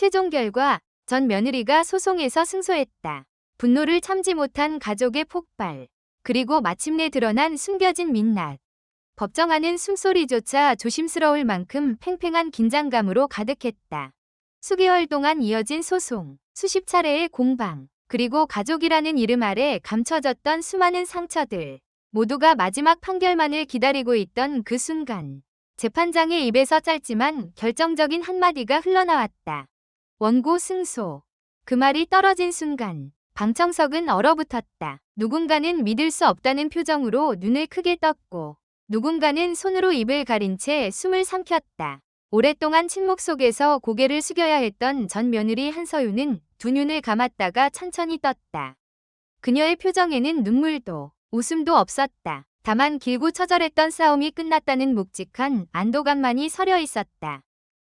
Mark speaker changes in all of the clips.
Speaker 1: 최종 결과 전 며느리가 소송에서 승소했다. 분노를 참지 못한 가족의 폭발. 그리고 마침내 드러난 숨겨진 민낯. 법정 안은 숨소리조차 조심스러울 만큼 팽팽한 긴장감으로 가득했다. 수개월 동안 이어진 소송, 수십 차례의 공방, 그리고 가족이라는 이름 아래 감춰졌던 수많은 상처들. 모두가 마지막 판결만을 기다리고 있던 그 순간. 재판장의 입에서 짧지만 결정적인 한마디가 흘러나왔다. 원고 승소. 그 말이 떨어진 순간 방청석은 얼어붙었다. 누군가는 믿을 수 없다는 표정으로 눈을 크게 떴고 누군가는 손으로 입을 가린 채 숨을 삼켰다. 오랫동안 침묵 속에서 고개를 숙여야 했던 전 며느리 한서윤은 두 눈을 감았다가 천천히 떴다. 그녀의 표정에는 눈물도 웃음도 없었다. 다만 길고 처절했던 싸움이 끝났다는 묵직한 안도감만이 서려 있었다.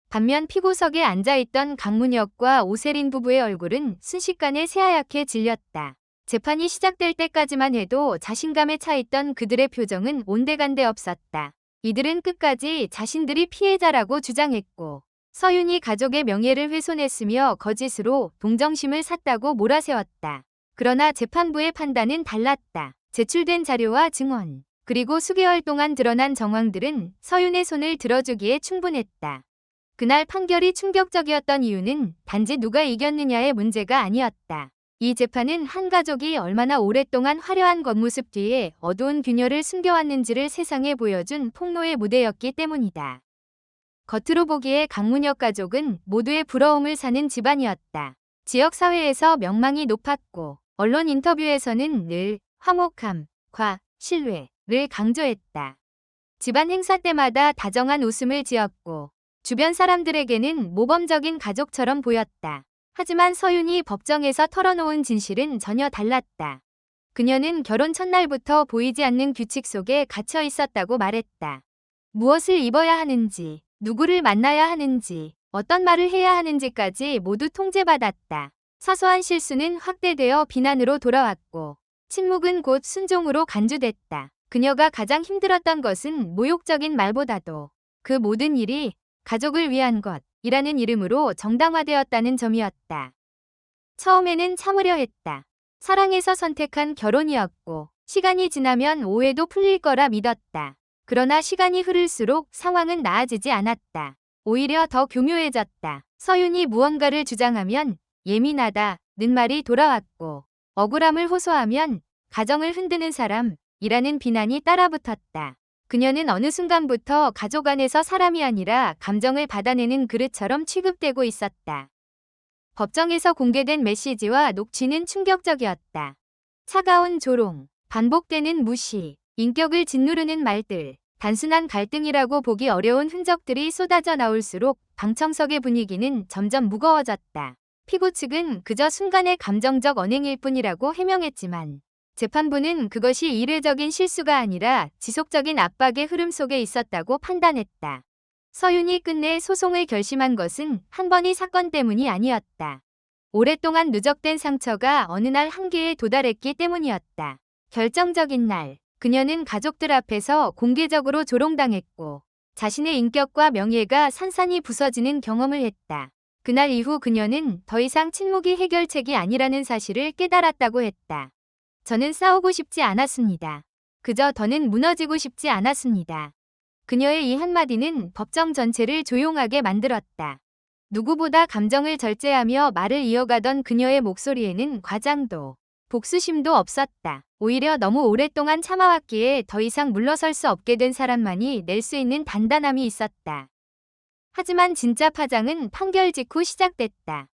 Speaker 1: 반면 피고석에 앉아있던 강문혁과 오세린 부부의 얼굴은 순식간에 새하얗게 질렸다. 재판이 시작될 때까지만 해도 자신감에 차있던 그들의 표정은 온데간데 없었다. 이들은 끝까지 자신들이 피해자라고 주장했고 서윤이 가족의 명예를 훼손했으며 거짓으로 동정심을 샀다고 몰아세웠다. 그러나 재판부의 판단은 달랐다. 제출된 자료와 증언, 그리고 수개월 동안 드러난 정황들은 서윤의 손을 들어주기에 충분했다. 그날 판결이 충격적이었던 이유는 단지 누가 이겼느냐의 문제가 아니었다. 이 재판은 한 가족이 얼마나 오랫동안 화려한 겉모습 뒤에 어두운 균열을 숨겨왔는지를 세상에 보여준 폭로의 무대였기 때문이다. 겉으로 보기에 강문혁 가족은 모두의 부러움을 사는 집안이었다. 지역사회에서 명망이 높았고 언론 인터뷰에서는 늘 화목함, 과, 신뢰를 강조했다. 집안 행사 때마다 다정한 웃음을 지었고 주변 사람들에게는 모범적인 가족처럼 보였다. 하지만 서윤이 법정에서 털어놓은 진실은 전혀 달랐다. 그녀는 결혼 첫날부터 보이지 않는 규칙 속에 갇혀 있었다고 말했다. 무엇을 입어야 하는지, 누구를 만나야 하는지, 어떤 말을 해야 하는지까지 모두 통제받았다. 사소한 실수는 확대되어 비난으로 돌아왔고 침묵은 곧 순종으로 간주됐다. 그녀가 가장 힘들었던 것은 모욕적인 말보다도 그 모든 일이 가족을 위한 것이라는 이름으로 정당화되었다는 점이었다. 처음에는 참으려 했다. 사랑해서 선택한 결혼이었고 시간이 지나면 오해도 풀릴 거라 믿었다. 그러나 시간이 흐를수록 상황은 나아지지 않았다. 오히려 더 교묘해졌다. 서윤이 무언가를 주장하면 예민하다는 말이 돌아왔고 억울함을 호소하면 가정을 흔드는 사람이라는 비난이 따라붙었다. 그녀는 어느 순간부터 가족 안에서 사람이 아니라 감정을 받아내는 그릇처럼 취급되고 있었다. 법정에서 공개된 메시지와 녹취는 충격적이었다. 차가운 조롱, 반복되는 무시, 인격을 짓누르는 말들, 단순한 갈등이라고 보기 어려운 흔적들이 쏟아져 나올수록 방청석의 분위기는 점점 무거워졌다. 피고 측은 그저 순간의 감정적 언행일 뿐이라고 해명했지만 재판부는 그것이 일회적인 실수가 아니라 지속적인 압박의 흐름 속에 있었다고 판단했다. 서윤이 끝내 소송을 결심한 것은 한 번의 사건 때문이 아니었다. 오랫동안 누적된 상처가 어느 날 한계에 도달했기 때문이었다. 결정적인 날, 그녀는 가족들 앞에서 공개적으로 조롱당했고 자신의 인격과 명예가 산산이 부서지는 경험을 했다. 그날 이후 그녀는 더 이상 침묵이 해결책이 아니라는 사실을 깨달았다고 했다. 저는 싸우고 싶지 않았습니다. 그저 더는 무너지고 싶지 않았습니다. 그녀의 이 한마디는 법정 전체를 조용하게 만들었다. 누구보다 감정을 절제하며 말을 이어가던 그녀의 목소리에는 과장도, 복수심도 없었다. 오히려 너무 오랫동안 참아왔기에 더 이상 물러설 수 없게 된 사람만이 낼 수 있는 단단함이 있었다. 하지만 진짜 파장은 판결 직후 시작됐다.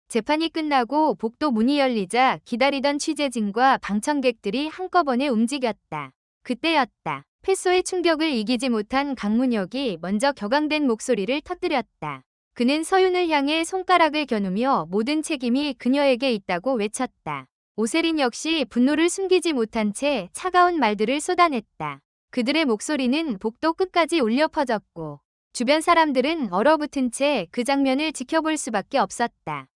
Speaker 1: 재판이 끝나고 복도 문이 열리자 기다리던 취재진과 방청객들이 한꺼번에 움직였다. 그때였다. 패소의 충격을 이기지 못한 강문혁이 먼저 격앙된 목소리를 터뜨렸다. 그는 서윤을 향해 손가락을 겨누며 모든 책임이 그녀에게 있다고 외쳤다. 오세린 역시 분노를 숨기지 못한 채 차가운 말들을 쏟아냈다. 그들의 목소리는 복도 끝까지 울려 퍼졌고 주변 사람들은 얼어붙은 채 그 장면을 지켜볼 수밖에 없었다.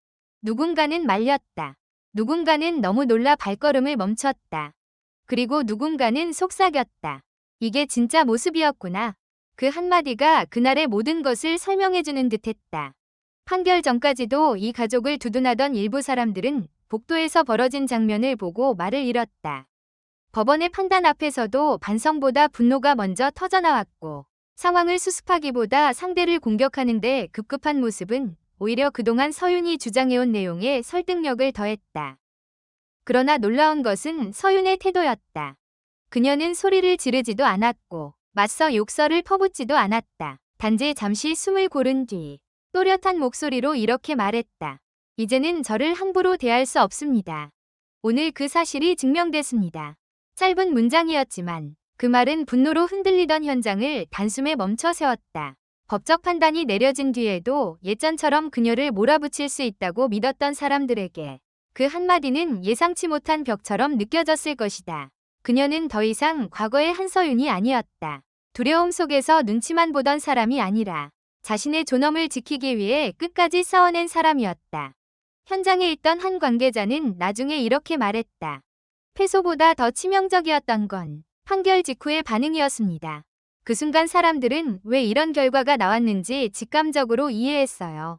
Speaker 1: 누군가는 말렸다. 누군가는 너무 놀라 발걸음을 멈췄다. 그리고 누군가는 속삭였다. 이게 진짜 모습이었구나. 그 한마디가 그날의 모든 것을 설명해주는 듯했다. 판결 전까지도 이 가족을 두둔하던 일부 사람들은 복도에서 벌어진 장면을 보고 말을 잃었다. 법원의 판단 앞에서도 반성보다 분노가 먼저 터져나왔고, 상황을 수습하기보다 상대를 공격하는 데 급급한 모습은 오히려 그동안 서윤이 주장해온 내용에 설득력을 더했다. 그러나 놀라운 것은 서윤의 태도였다. 그녀는 소리를 지르지도 않았고 맞서 욕설을 퍼붓지도 않았다. 단지 잠시 숨을 고른 뒤 또렷한 목소리로 이렇게 말했다. 이제는 저를 함부로 대할 수 없습니다. 오늘 그 사실이 증명됐습니다. 짧은 문장이었지만 그 말은 분노로 흔들리던 현장을 단숨에 멈춰 세웠다. 법적 판단이 내려진 뒤에도 예전처럼 그녀를 몰아붙일 수 있다고 믿었던 사람들에게 그 한마디는 예상치 못한 벽처럼 느껴졌을 것이다. 그녀는 더 이상 과거의 한서윤이 아니었다. 두려움 속에서 눈치만 보던 사람이 아니라 자신의 존엄을 지키기 위해 끝까지 싸워낸 사람이었다. 현장에 있던 한 관계자는 나중에 이렇게 말했다. 패소보다 더 치명적이었던 건 판결 직후의 반응이었습니다. 그 순간 사람들은 왜 이런 결과가 나왔는지 직감적으로 이해했어요.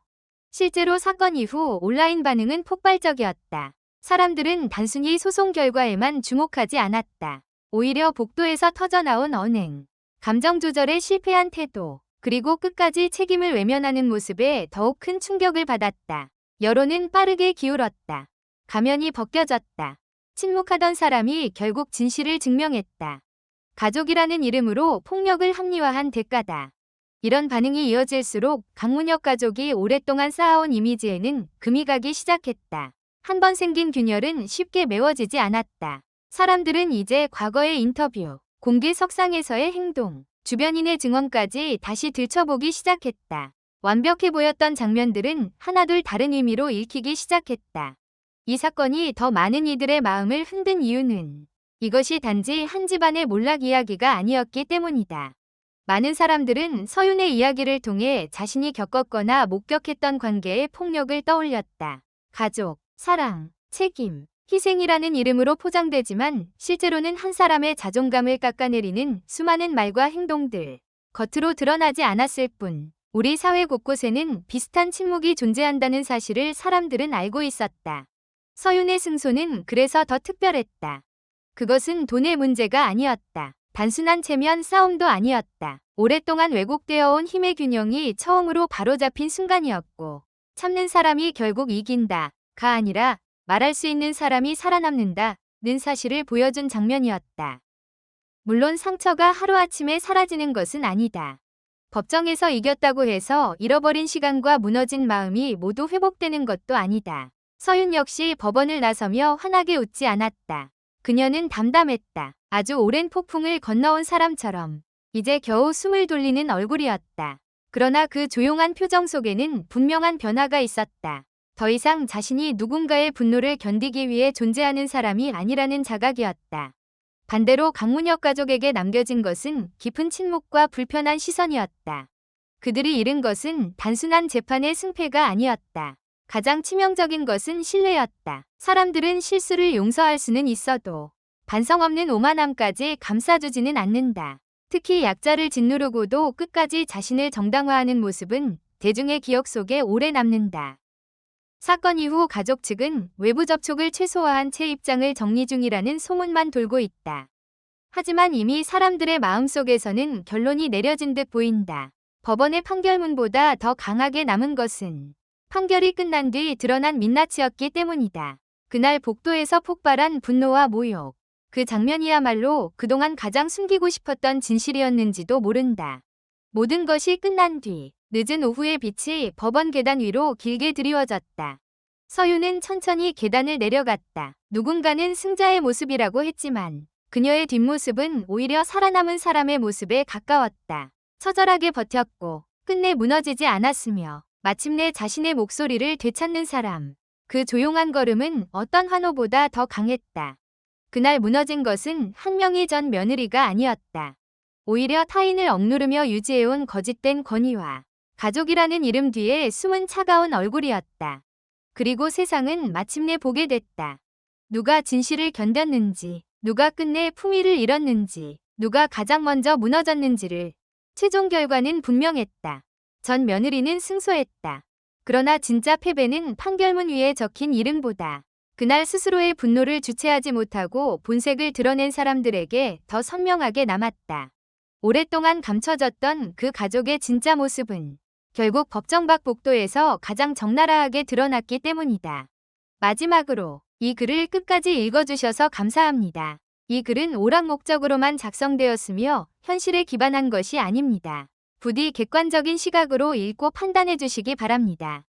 Speaker 1: 실제로 사건 이후 온라인 반응은 폭발적이었다. 사람들은 단순히 소송 결과에만 주목하지 않았다. 오히려 복도에서 터져나온 언행, 감정 조절에 실패한 태도, 그리고 끝까지 책임을 외면하는 모습에 더욱 큰 충격을 받았다. 여론은 빠르게 기울었다. 가면이 벗겨졌다. 침묵하던 사람이 결국 진실을 증명했다. 가족이라는 이름으로 폭력을 합리화한 대가다. 이런 반응이 이어질수록 강문혁 가족이 오랫동안 쌓아온 이미지에는 금이 가기 시작했다. 한 번 생긴 균열은 쉽게 메워지지 않았다. 사람들은 이제 과거의 인터뷰, 공개석상에서의 행동, 주변인의 증언까지 다시 들춰보기 시작했다. 완벽해 보였던 장면들은 하나둘 다른 의미로 읽히기 시작했다. 이 사건이 더 많은 이들의 마음을 흔든 이유는 이것이 단지 한 집안의 몰락 이야기가 아니었기 때문이다. 많은 사람들은 서윤의 이야기를 통해 자신이 겪었거나 목격했던 관계의 폭력을 떠올렸다. 가족, 사랑, 책임, 희생이라는 이름으로 포장되지만 실제로는 한 사람의 자존감을 깎아내리는 수많은 말과 행동들, 겉으로 드러나지 않았을 뿐 우리 사회 곳곳에는 비슷한 침묵이 존재한다는 사실을 사람들은 알고 있었다. 서윤의 승소는 그래서 더 특별했다. 그것은 돈의 문제가 아니었다. 단순한 체면 싸움도 아니었다. 오랫동안 왜곡되어 온 힘의 균형이 처음으로 바로잡힌 순간이었고, 참는 사람이 결국 이긴다가 아니라 말할 수 있는 사람이 살아남는다는 사실을 보여준 장면이었다. 물론 상처가 하루아침에 사라지는 것은 아니다. 법정에서 이겼다고 해서 잃어버린 시간과 무너진 마음이 모두 회복되는 것도 아니다. 서윤 역시 법원을 나서며 환하게 웃지 않았다. 그녀는 담담했다. 아주 오랜 폭풍을 건너온 사람처럼 이제 겨우 숨을 돌리는 얼굴이었다. 그러나 그 조용한 표정 속에는 분명한 변화가 있었다. 더 이상 자신이 누군가의 분노를 견디기 위해 존재하는 사람이 아니라는 자각이었다. 반대로 강문혁 가족에게 남겨진 것은 깊은 침묵과 불편한 시선이었다. 그들이 잃은 것은 단순한 재판의 승패가 아니었다. 가장 치명적인 것은 신뢰였다. 사람들은 실수를 용서할 수는 있어도 반성 없는 오만함까지 감싸주지는 않는다. 특히 약자를 짓누르고도 끝까지 자신을 정당화하는 모습은 대중의 기억 속에 오래 남는다. 사건 이후 가족 측은 외부 접촉을 최소화한 채 입장을 정리 중이라는 소문만 돌고 있다. 하지만 이미 사람들의 마음속에서는 결론이 내려진 듯 보인다. 법원의 판결문보다 더 강하게 남은 것은 판결이 끝난 뒤 드러난 민낯이었기 때문이다. 그날 복도에서 폭발한 분노와 모욕. 그 장면이야말로 그동안 가장 숨기고 싶었던 진실이었는지도 모른다. 모든 것이 끝난 뒤 늦은 오후의 빛이 법원 계단 위로 길게 드리워졌다. 서윤은 천천히 계단을 내려갔다. 누군가는 승자의 모습이라고 했지만 그녀의 뒷모습은 오히려 살아남은 사람의 모습에 가까웠다. 처절하게 버텼고 끝내 무너지지 않았으며 마침내 자신의 목소리를 되찾는 사람. 그 조용한 걸음은 어떤 환호보다 더 강했다. 그날 무너진 것은 한 명의 전 며느리가 아니었다. 오히려 타인을 억누르며 유지해온 거짓된 권위와 가족이라는 이름 뒤에 숨은 차가운 얼굴이었다. 그리고 세상은 마침내 보게 됐다. 누가 진실을 견뎠는지, 누가 끝내 품위를 잃었는지, 누가 가장 먼저 무너졌는지를. 최종 결과는 분명했다. 전 며느리는 승소했다. 그러나 진짜 패배는 판결문 위에 적힌 이름보다 그날 스스로의 분노를 주체하지 못하고 본색을 드러낸 사람들에게 더 선명하게 남았다. 오랫동안 감춰졌던 그 가족의 진짜 모습은 결국 법정 밖 복도에서 가장 적나라하게 드러났기 때문이다. 마지막으로 이 글을 끝까지 읽어주셔서 감사합니다. 이 글은 오락 목적으로만 작성되었으며 현실에 기반한 것이 아닙니다. 부디 객관적인 시각으로 읽고 판단해 주시기 바랍니다.